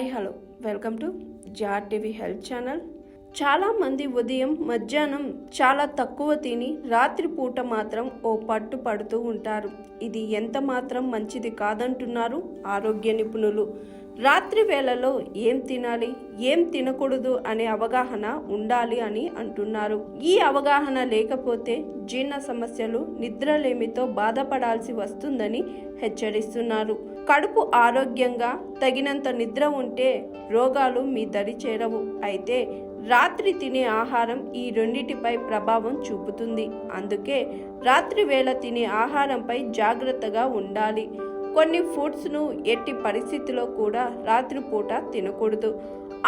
Hi hello welcome to TV health channel. చాలామంది ఉదయం మధ్యాహ్నం చాలా తక్కువ తిని రాత్రిపూట మాత్రం ఓ పట్టు పడుతూ ఉంటారు. ఇది ఎంత మాత్రం మంచిది కాదంటున్నారు ఆరోగ్య నిపుణులు. రాత్రి వేళలో ఏం తినాలి, ఏం తినకూడదు అనే అవగాహన ఉండాలి అని అంటున్నారు. ఈ అవగాహన లేకపోతే జీర్ణ సమస్యలు, నిద్రలేమితో బాధపడాల్సి వస్తుందని హెచ్చరిస్తున్నారు. కడుపు ఆరోగ్యంగా తగినంత నిద్ర ఉంటే రోగాలు మీ దరి చేరవు. అయితే రాత్రి తినే ఆహారం ఈ రెండిటిపై ప్రభావం చూపుతుంది. అందుకే రాత్రి వేళ తినే ఆహారంపై జాగ్రత్తగా ఉండాలి. కొన్ని ఫుడ్స్ను ఎట్టి పరిస్థితిలో కూడా రాత్రిపూట తినకూడదు.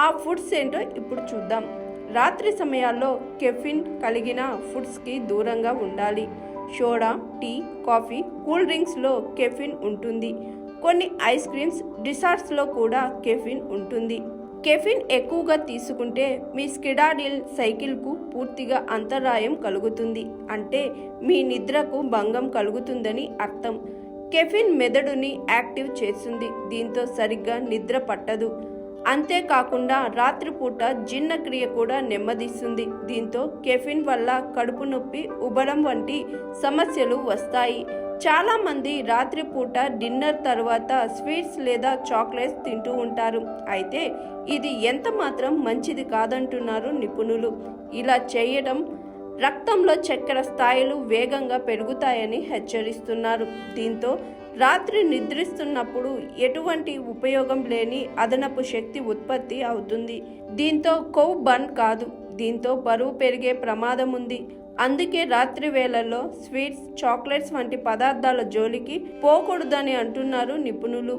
ఆ ఫుడ్స్ ఏంటో ఇప్పుడు చూద్దాం. రాత్రి సమయాల్లో కెఫిన్ కలిగిన ఫుడ్స్కి దూరంగా ఉండాలి. సోడా, టీ, కాఫీ, కూల్ డ్రింక్స్లో కెఫిన్ ఉంటుంది. కొన్ని ఐస్ క్రీమ్స్, డిజర్ట్స్లో కూడా కెఫిన్ ఉంటుంది. కెఫిన్ ఎక్కువగా తీసుకుంటే మీ స్కిడాడిల్ సైకిల్కు పూర్తిగా అంతరాయం కలుగుతుంది. అంటే మీ నిద్రకు భంగం కలుగుతుందని అర్థం. కెఫిన్ మెదడుని యాక్టివ్ చేస్తుంది. దీంతో సరిగ్గా నిద్ర పట్టదు. అంతేకాకుండా రాత్రిపూట జీర్ణక్రియ కూడా నెమ్మదిస్తుంది. దీంతో కెఫిన్ వల్ల కడుపు నొప్పి, ఉబ్బరం వంటి సమస్యలు వస్తాయి. చాలామంది రాత్రిపూట డిన్నర్ తర్వాత స్వీట్స్ లేదా చాక్లెట్స్ తింటూ ఉంటారు. అయితే ఇది ఎంత మాత్రం మంచిది కాదంటున్నారు నిపుణులు. ఇలా చేయడం రక్తంలో చక్కెర స్థాయిలు వేగంగా పెరుగుతాయని హెచ్చరిస్తున్నారు. దీంతో రాత్రి నిద్రిస్తున్నప్పుడు ఎటువంటి ఉపయోగం లేని అదనపు శక్తి ఉత్పత్తి అవుతుంది. దీంతో కొవ్వు బర్న్ కాదు, దీంతో బరువు పెరిగే ప్రమాదం ఉంది. అందుకే రాత్రి వేళల్లో స్వీట్స్, చాక్లెట్స్ వంటి పదార్థాల జోలికి పోకూడదని అంటున్నారు నిపుణులు.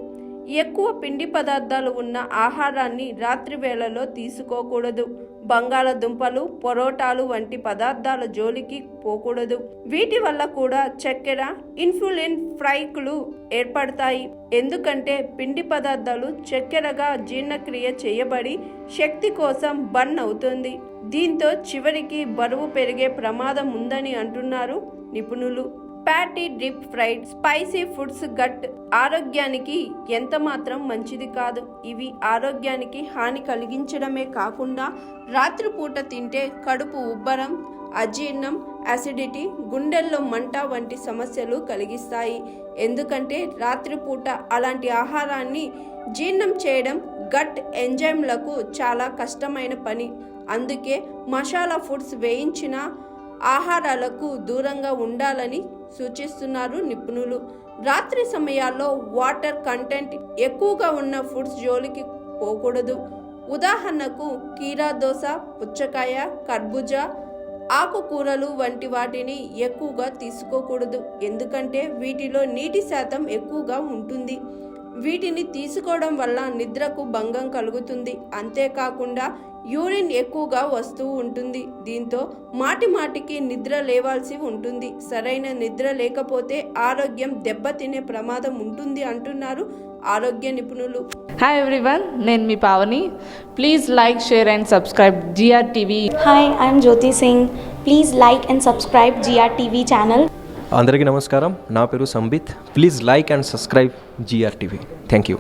ఎక్కువ పిండి పదార్థాలు ఉన్న ఆహారాన్ని రాత్రి వేళలో తీసుకోకూడదు. బంగాళదుంపలు, పొరోటాలు వంటి పదార్థాల జోలికి పోకూడదు. వీటి వల్ల కూడా చక్కెర, ఇన్సులిన్ స్పైక్లు ఏర్పడతాయి. ఎందుకంటే పిండి పదార్థాలు చక్కెరగా జీర్ణక్రియ చేయబడి శక్తి కోసం బర్న్ అవుతుంది. దీంతో చివరికి బరువు పెరిగే ప్రమాదం ఉందని అంటున్నారు నిపుణులు. Fatty, deep fried, spicy foods gut ఆరోగ్యానికి ఎంత మాత్రం మంచిది కాదు. ఇవి ఆరోగ్యానికి హాని కలిగించడమే కాకుండా రాత్రిపూట తింటే కడుపు ఉబ్బరం, అజీర్ణం, అసిడిటీ, గుండెల్లో మంట వంటి సమస్యలు కలిగిస్తాయి. ఎందుకంటే రాత్రిపూట అలాంటి ఆహారాన్ని జీర్ణం చేయడం గట్ ఎంజైమ్లకు చాలా కష్టమైన పని. అందుకే మసాలా ఫుడ్స్, వేయించిన ఆహారాలకు దూరంగా ఉండాలని సూచిస్తున్నారు నిపుణులు. రాత్రి సమయాల్లో వాటర్ కంటెంట్ ఎక్కువగా ఉన్న ఫుడ్స్ జోలికి పోకూడదు. ఉదాహరణకు కీరా దోస, పుచ్చకాయ, కర్బూజా, ఆకుకూరలు వంటి వాటిని ఎక్కువగా తీసుకోకూడదు. ఎందుకంటే వీటిలో నీటి శాతం ఎక్కువగా ఉంటుంది. వీటిని తీసుకోవడం వల్ల నిద్రకు భంగం కలుగుతుంది. అంతేకాకుండా యూరిన్ ఎక్కువగా వస్తూ ఉంటుంది. దీంతో మాటిమాటికి నిద్ర లేవాల్సి ఉంటుంది. సరైన నిద్ర లేకపోతే ఆరోగ్యం దెబ్బతినే ప్రమాదం ఉంటుంది అంటున్నారు ఆరోగ్య నిపుణులు. హాయ్ ఎవ్రీవన్, నేను మీ Pavani. Please like, share and subscribe TV. Hi, I'm Jyoti Singh. Please like and subscribe TV channel. అందరికీ నమస్కారం. నా పేరు Sambit. Please like and subscribe TV. Thank you.